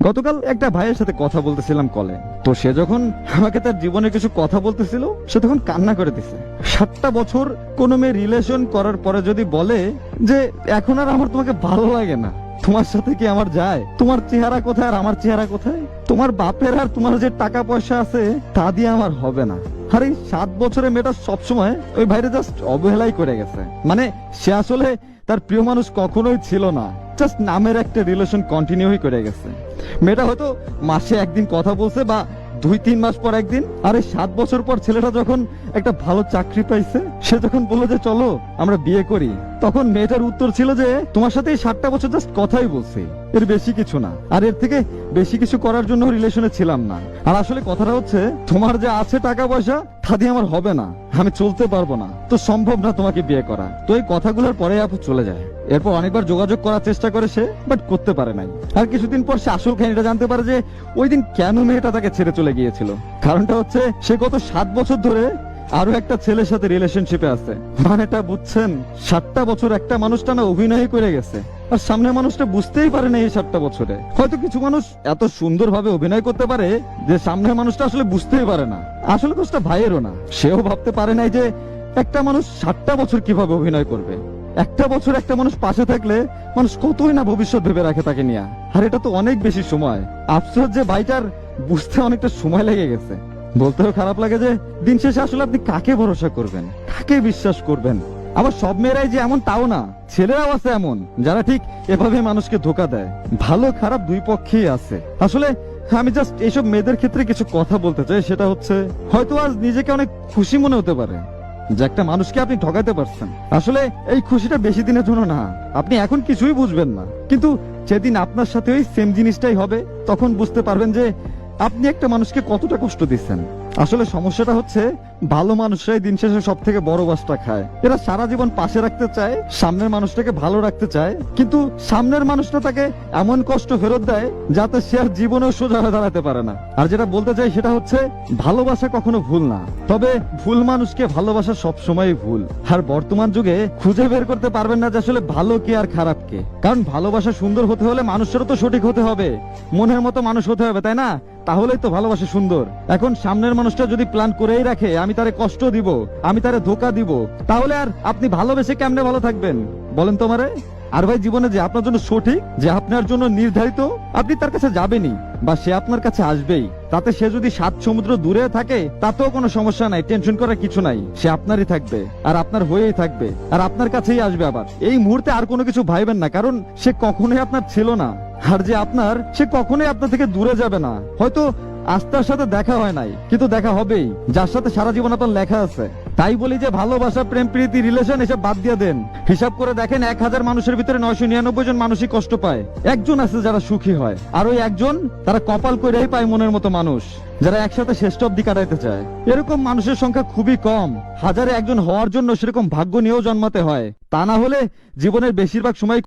গতকাল একটা ভাইয়ের সাথে কথা বলতেছিলাম কলে। তো সে যখন আমাকে তার জীবনে কিছু কথা বলতেছিল, সে তখন কান্না করে দিছে। 7টা বছর কোন মেয়ে রিলেশন করার পরে যদি বলে যে এখন আর আমার তোমাকে ভালো লাগে না, তোমার সাথে কি আমার যায়, তোমার চেহারা কোথায় আর আমার চেহারা কোথায়, তোমার বাপের আর তোমার যে টাকা পয়সা আছে তা দিয়ে আমার হবে না। আর এই 7 বছরের মেয়েটা সবসময় ওই ভাইরে জাস্ট অবহেলাই করে গেছে। মানে সে আসলে তার প্রিয় মানুষ কখনোই ছিল না, জাস্ট নামের একটা রিলেশন কন্টিনিউ করে গেছে। মেয়েটা হয়তো মাসে একদিন কথা বলছে বা 2-3 মাস পর একদিন। আর এই 7 বছর পর ছেলেটা যখন একটা ভালো চাকরি পাইছে, সে যখন বললো যে চলো আমরা বিয়ে করি, তখন মেয়েটার উত্তর ছিল যে তোমার সাথে এই 7টা বছর জাস্ট কথাই বলছি, এর বেশি কিছু না, আর এর থেকে বেশি কিছু করার জন্য রিলেশনে ছিলাম না। আর আসলে কথাটা হচ্ছে তোমার যে আছে টাকা পয়সা তা দিয়ে আমার হবে না, আমি চলতে পারবো না, তো সম্ভব না তোমাকে বিয়ে করা। তো এই কথাগুলোর পরে আপু চলে যায়। এরপর অনেকবার যোগাযোগ করার চেষ্টা করে সে, বাট করতে পারে নাই। আর কিছুদিন পর সে আসল কাহিনীটা জানতে পারে যে ওই দিন কেন মেয়েটা তাকে ছেড়ে চলে গিয়েছিল। কারণটা হচ্ছে সে গত 7 বছর ধরে আরো একটা ছেলের সাথে রিলেশনশিপে আছে। মানেটা বুঝছেন? 7টা বছর একটা মানুষটা না অভিনয় করে গেছে, আর সামনে মানুষটা বুঝতেই পারে না এই 7টা বছরে। হয়তো কিছু মানুষ এত সুন্দর ভাবে অভিনয় করতে পারে যে সামনের মানুষটা আসলে বুঝতেই পারে না। আসলে দোষটা ভাইয়েরও না, সেও ভাবতে পারে নাই যে একটা মানুষ 7টা বছর কিভাবে অভিনয় করবে। একটা বছর একটা মানুষ পাশে থাকলে মানুষ কতই না ভবিষ্যৎ ভেবে রাখে তাকে নিয়ে। আর এটা তো অনেক বেশি সময়। আফসোস যে ভাইটার বুঝতে অনেকটা সময় লেগে গেছে। বলতেও খারাপ লাগে যে দিন শেষে আসলে আপনি কাকে ভরসা করবেন, কাকে বিশ্বাস করবেন। আবার সব মেয়েরাই যে এমন তাও না, ছেলেরাও আছে এমন যারা ঠিক এভাবে মানুষকে ধোকা দেয়। ভালো খারাপ দুই পক্ষেই আছে। আসলে আমি জাস্ট এইসব মেয়েদের ক্ষেত্রে কিছু কথা বলতে চাই, সেটা হচ্ছে হয়তো আজ নিজেকে অনেক খুশি মনে হতে পারে যে একটা মানুষকে আপনি ঠকাইতে পারছেন। আসলে এই খুশিটা বেশি দিনের জন্য না, আপনি এখন কিছুই বুঝবেন না, কিন্তু যেদিন আপনার সাথে ওই সেম জিনিসটাই হবে তখন বুঝতে পারবেন যে আপনি একটা মানুষকে কতটা কষ্ট দিচ্ছেন। আসলে সমস্যাটা হচ্ছে ভালো মানুষরাই দিন শেষে সব থেকে বড় বাসটা খায়। এরা সারা জীবন পাশে রাখতে চায়, সামনের মানুষটাকে ভালো রাখতে চায়, কিন্তু সামনের মানুষটা তাকে এমন কষ্ট ফেরত দেয় যাতে সে আর জীবনেও সোজা হয়ে দাঁড়াতে পারে না। আর যেটা বলতে চাই সেটা হচ্ছে ভালোবাসা কখনো ভুল না, তবে ভুল মানুষকে ভালোবাসা সবসময় ভুল। আর বর্তমান যুগে খুঁজে বের করতে পারবেন না যে আসলে ভালো কে আর খারাপ কে। কারণ ভালোবাসা সুন্দর হতে হলে মানুষেরও তো সঠিক হতে হবে, মনের মতো মানুষ হতে হবে, তাই না? তাহলেই তো ভালোবাসা সুন্দর। এখন সামনের মানুষটা যদি প্ল্যান করেই রাখে আমি তারে কষ্ট দিব, আমি তারে ধোকা দিব, তাহলে আর আপনি ভালোবেসে কেমনে ভালো থাকবেন বলেন তোমারে? আর ভাই জীবনে যে আপনার জন্য সঠিক, যে আপনার জন্য নির্ধারিত, আপনি তার কাছে যাবেনই বা সে আপনার কাছে আসবেই। তাতে সে যদি 7 সমুদ্র দূরে থাকে তাতেও কোনো সমস্যা নাই, টেনশন করার কিছু নাই। সে আপনারই থাকবে আর আপনার হয়েই থাকবে আর আপনার কাছেই আসবে। আবার এই মুহূর্তে আর কোনো কিছু ভাইবেন না, কারণ সে কখনোই আপনার ছিল না। আর যে আপনার, সে কখনোই আপনার থেকে দূরে যাবে না। হয়তো আজ তার সাথে দেখা হয় নাই, কিন্তু দেখা হবেই যার সাথে সারা জীবন আপনার লেখা আছে। তাই বলি যে ভালোবাসা, প্রেম, প্রীতি, রিলেশন এসব বাদ দিয়ে দেন। হিসাব করে দেখেন 1000 মানুষের ভিতরে 999 জন মানুষই কষ্ট পায়, একজন আছে যারা সুখী হয়। আর ওই একজন, তারা কপাল করেই পায় মনের মতো মানুষ যারা একসাথে শ্রেষ্ঠ অব্দি কাটাইতে চায়। এরকম মানুষের সংখ্যা খুবই কম। 1000-এ একজন হওয়ার জন্য সেরকম ভাগ্য নিয়েও জন্মাতে হয়, তা না হলে জীবনের বেশিরভাগ সময়